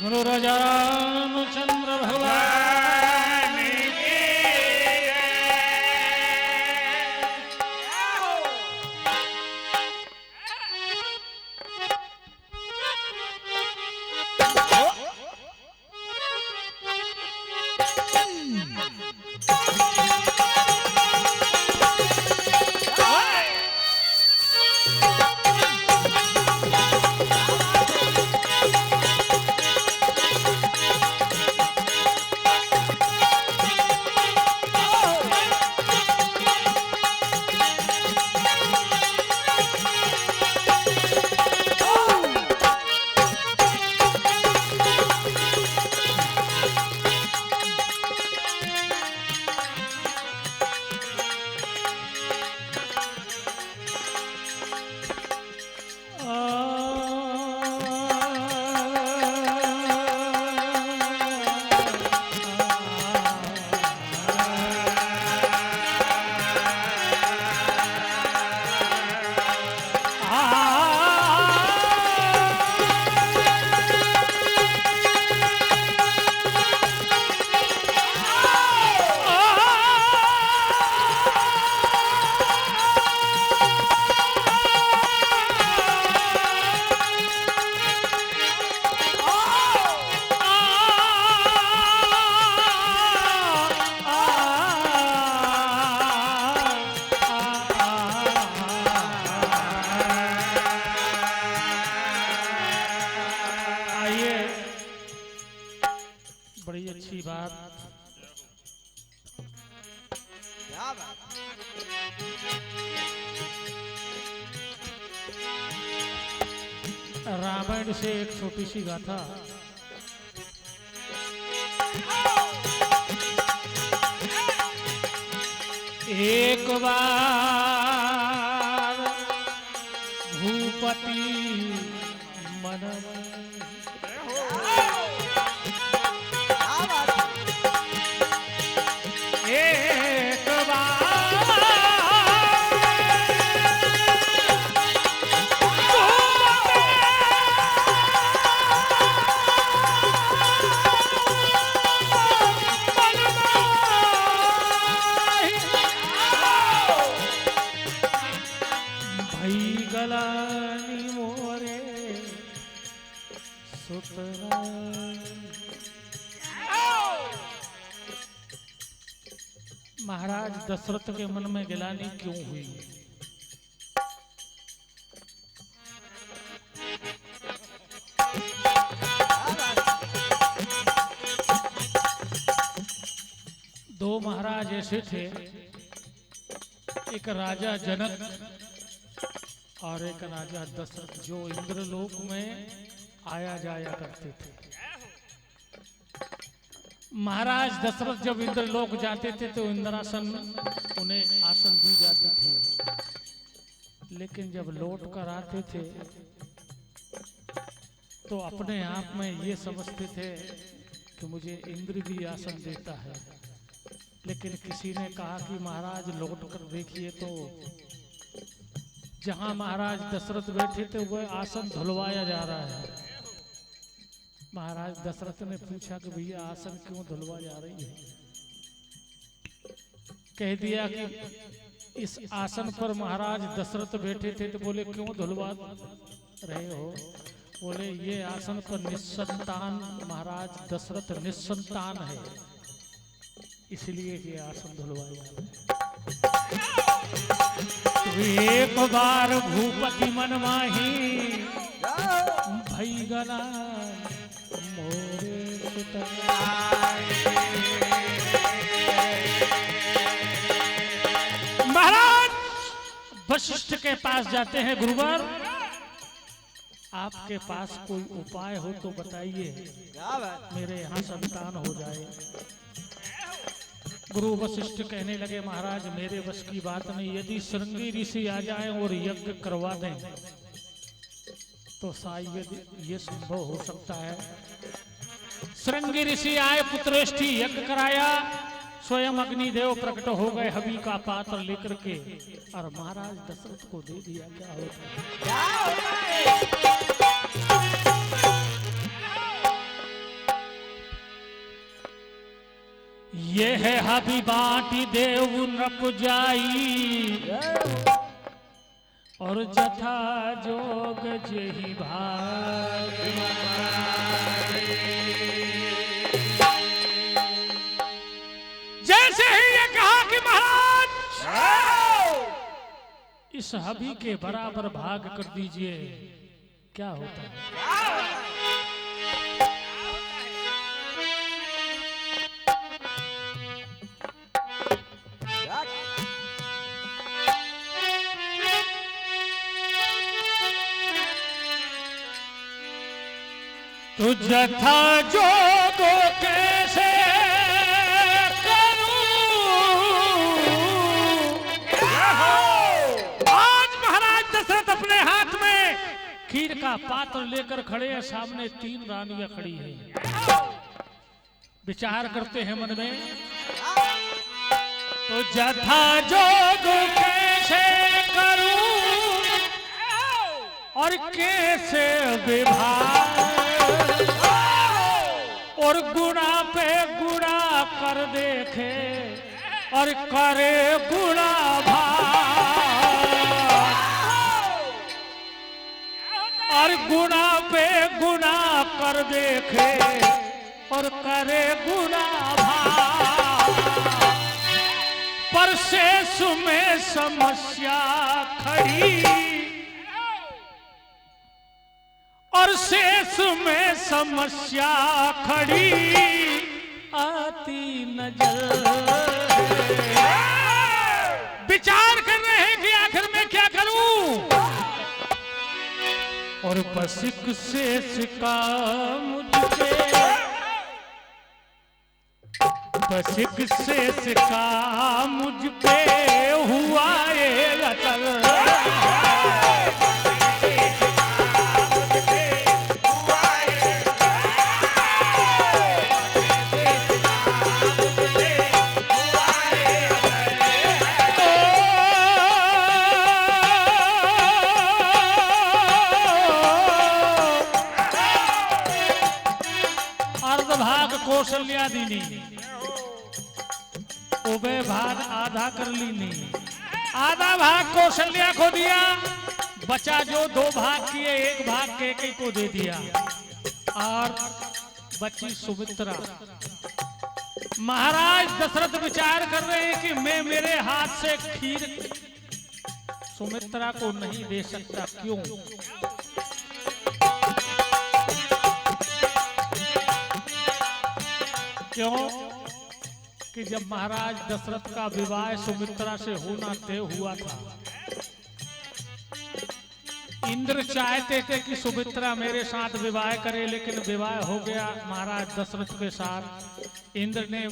गुरु राजा रामचंद्र भगवान की बड़ी अच्छी बात। क्या बात? रामायण से एक छोटी सी गाथा। एक बार भूपति मन एक भाई गलानी मोरे सुतरा महाराज दशरथ के मन में गिलानी क्यों हुई? दो महाराज ऐसे थे, एक राजा जनक और एक राजा दशरथ, जो इंद्रलोक में आया जाया करते थे। महाराज दशरथ जब इंद्रलोक जाते थे तो इंद्रासन उन्हें आसन दी जाती थी, लेकिन जब लौट कर आते थे तो अपने आप में ये समझते थे कि मुझे इंद्र भी आसन देता है। लेकिन किसी ने कहा कि महाराज लौट कर देखिए तो जहां महाराज दशरथ बैठे थे वह आसन धुलवाया जा रहा है। महाराज दशरथ ने पूछा कि भैया आसन क्यों धुलवा जा रही है? कह दिया कि इस आसन पर महाराज दशरथ बैठे थे। तो बोले क्यों धुलवा रहे हो? बोले ये आसन पर निस्संतान महाराज दशरथ निस्संतान है, इसलिए ये आसन धुलवाया जा रहा है। एक बार भूपति मन माही भई गला मोरे महाराज वशिष्ठ के पास जाते हैं। गुरुवर, आपके पास कोई उपाय हो तो बताइए, मेरे यहाँ संतान हो जाए। गुरु वशिष्ठ कहने लगे, महाराज मेरे बस की बात नहीं। यदि श्रृंगी ऋषि आ जाएं और यज्ञ करवा दें तो शायद ये संभव हो सकता है। श्रृंगी ऋषि आए, पुत्रेष्ठी यज्ञ कराया, स्वयं अग्निदेव प्रकट हो गए हवि का पात्र लेकर के और महाराज दशरथ को दे दिया। क्या होता है? ये है हबी बाटी देव नप जाई और जथा जोग जेहि भाग। जैसे ही ये कहा कि महाराज इस हबी के बराबर भाग कर दीजिए, क्या होता है? तो जथा जोगो कैसे करूं? आज महाराज दशरथ अपने हाथ में खीर का पात्र लेकर खड़े हैं, सामने 3 रानियां खड़ी हैं। विचार करते हैं मन में, तो जथा जोगो कैसे करूं और कैसे विभाग, और गुणा पे गुणा कर देखे और करे गुणा भाग, और गुणा पे गुणा कर देखे और करे गुणा भाग। पर शेष में समस्या खड़ी और शेष में समस्या खड़ी आती नजर। विचार कर रहे हैं कि आखिर में क्या करूं, और बसिक शेष का मुझ पे, बसिक शेष का मुझ पे हुआ ये अचल। कौशल्या दीनी उबे भाग आधा कर लीनी, आधा भाग कौशल्या को दिया, बचा जो 2 भाग किए 1 भाग कैकेयी को दे दिया, और बची सुमित्रा। महाराज दशरथ विचार कर रहे हैं कि मैं मेरे हाथ से खीर सुमित्रा को नहीं दे सकता। क्यों? क्यों कि जब महाराज दशरथ का विवाह सुमित्रा से होना तय हुआ था, इंद्र चाहते थे कि सुमित्रा मेरे साथ विवाह करे, लेकिन विवाह हो गया महाराज दशरथ के साथ। इंद्र ने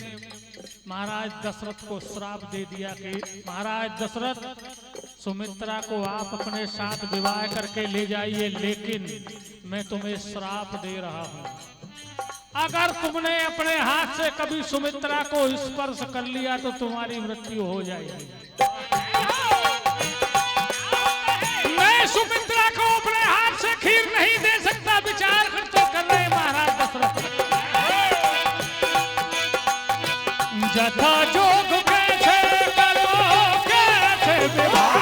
महाराज दशरथ को श्राप दे दिया कि महाराज दशरथ सुमित्रा को आप अपने साथ विवाह करके ले जाइए, लेकिन मैं तुम्हें श्राप दे रहा हूं, अगर तुमने अपने हाथ से कभी सुमित्रा को स्पर्श कर लिया तो तुम्हारी मृत्यु हो जाएगी। मैं सुमित्रा को अपने हाथ से खीर नहीं दे सकता। विचार कर रहे महाराज दशरथ। जथा जोग कैसे करो कैसे विवाह,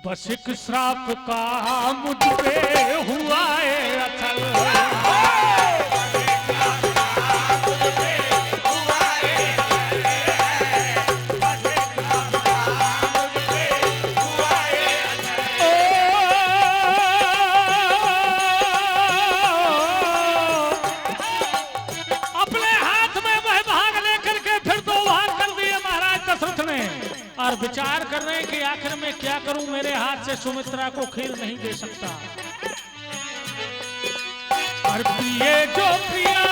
बसिक श्राप का मुझ पे हुआ है अचल। अपने हाथ में वह भाग लेकर के फिर 2 भाग कर दिए महाराज दशरथ ने, और विचार कर रहे हैं कि आखिर में क्या करूं, मेरे हाथ से सुमित्रा को खीर नहीं दे सकता। और पिए जो पिया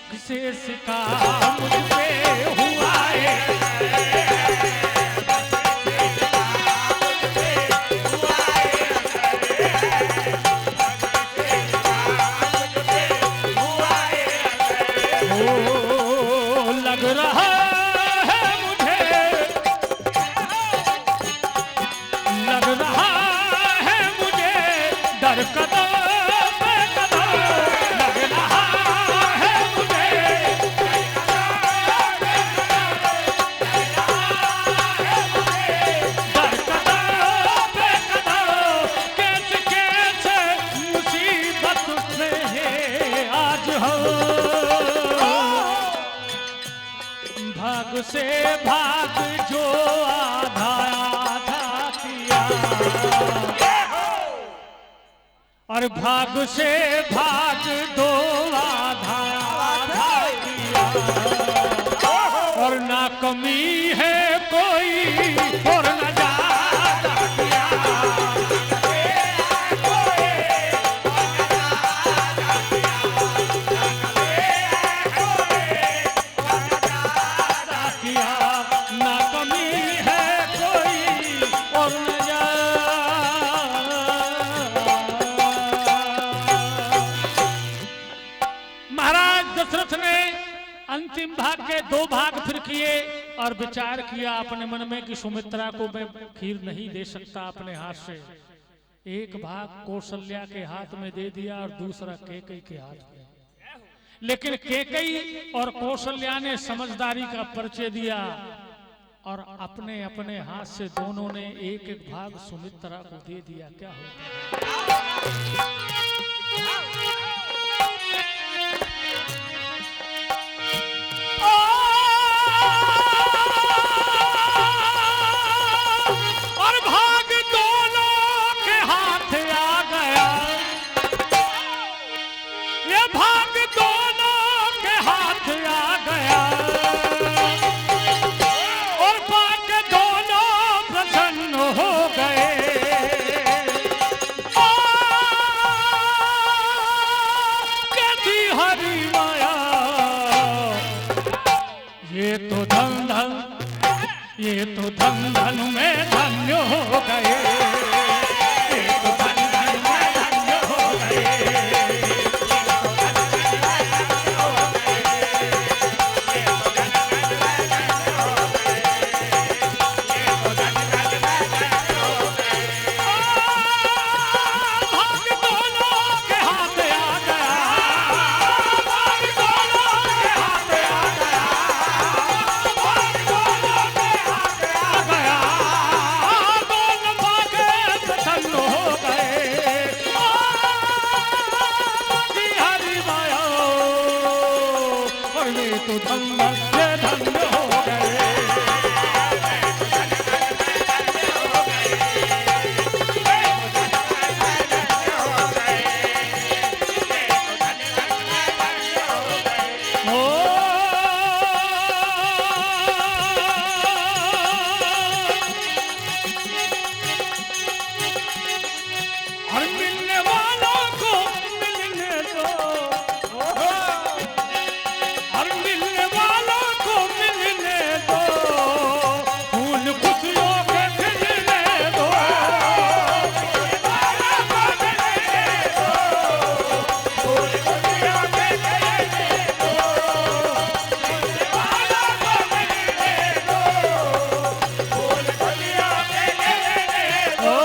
सिख से सिखा मुझ पे हुआ है। ओ, लग रहा है मुझे, लग रहा है मुझे डर कदम पे कदम, लग रहा है मुझे डर कदम पे कदम, कैसे कैसे मुसीबत में है आज हम। भाग से भाग जो आधा आधा किया, और भाग से भाग दो आधा आधा किया, और ना कमी है कोई और न ज्यादा किया। ना कमी है कोई और न महाराज दशरथ ने अंतिम भाग के 2 भाग फिर किए और विचार किया अपने मन में कि सुमित्रा को मैं खीर नहीं दे सकता अपने हाथ से। एक भाग कौशल्या के हाथ में दे दिया और दूसरा कैकेयी के हाथ में। लेकिन कैकेयी और कौशल्या ने समझदारी का परिचय दिया और अपने अपने हाथ से दोनों ने एक एक भाग सुमित्रा को दे दिया। क्या होता है? और भाग दोनों के हाथ आ गया, ये भाग दोनों के हाथ आ गया, और पाके दोनों प्रसन्न हो गए। कैसी हरी माया, ये तो धन धन, ये तो धन धन में धन्य हो गए, ये तो धन धन में धन्य हो गए। तो धन्य धन्य हो गए। और मिलने वालों को मिलने दो, और मिलने वालों को मिलने दो, फूल खुशियों के खिलने दो, फूल खुशियों के खिलने दो, फूल खुशियों के खिलने दो।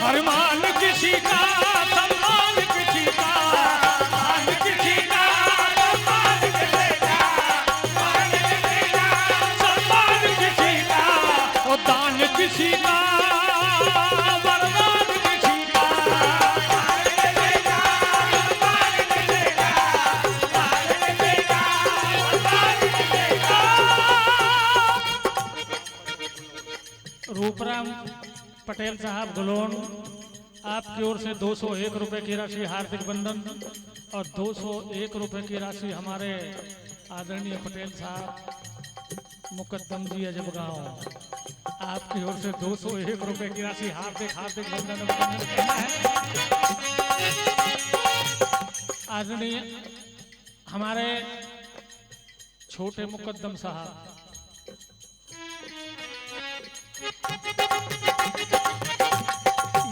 फरमान किसी का, सम्मान किसी का, मान किसी का, सम्मान किसी का, मान किसी का, सम्मान किसी का, और दान किसी का, वरदान किसी का, दान किसी का, वरदान किसी का, दान किसी का, वरदान किसी का। रूपराम पटेल साहब गलोन, आपकी ओर से 201 रुपए की राशि हार्दिक बंधन और 201 रुपए की राशि हमारे आदरणीय पटेल साहब मुकद्दम जी अजबगांव, आपकी ओर से 201 रुपए की राशि हार्दिक हार्दिक बंधन करना है। आदरणीय हमारे छोटे मुकद्दम साहब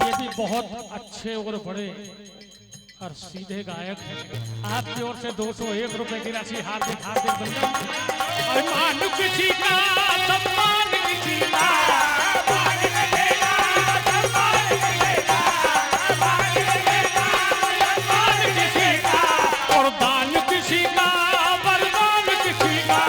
ये भी बहुत अच्छे और बड़े और सीधे गायक हैं। आपकी ओर से 201 रुपए की राशि हार्दिक हार्दिक बंधन। मान किसी का सम्मान किसी का और दान किसी का वरदान किसी का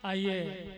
आइए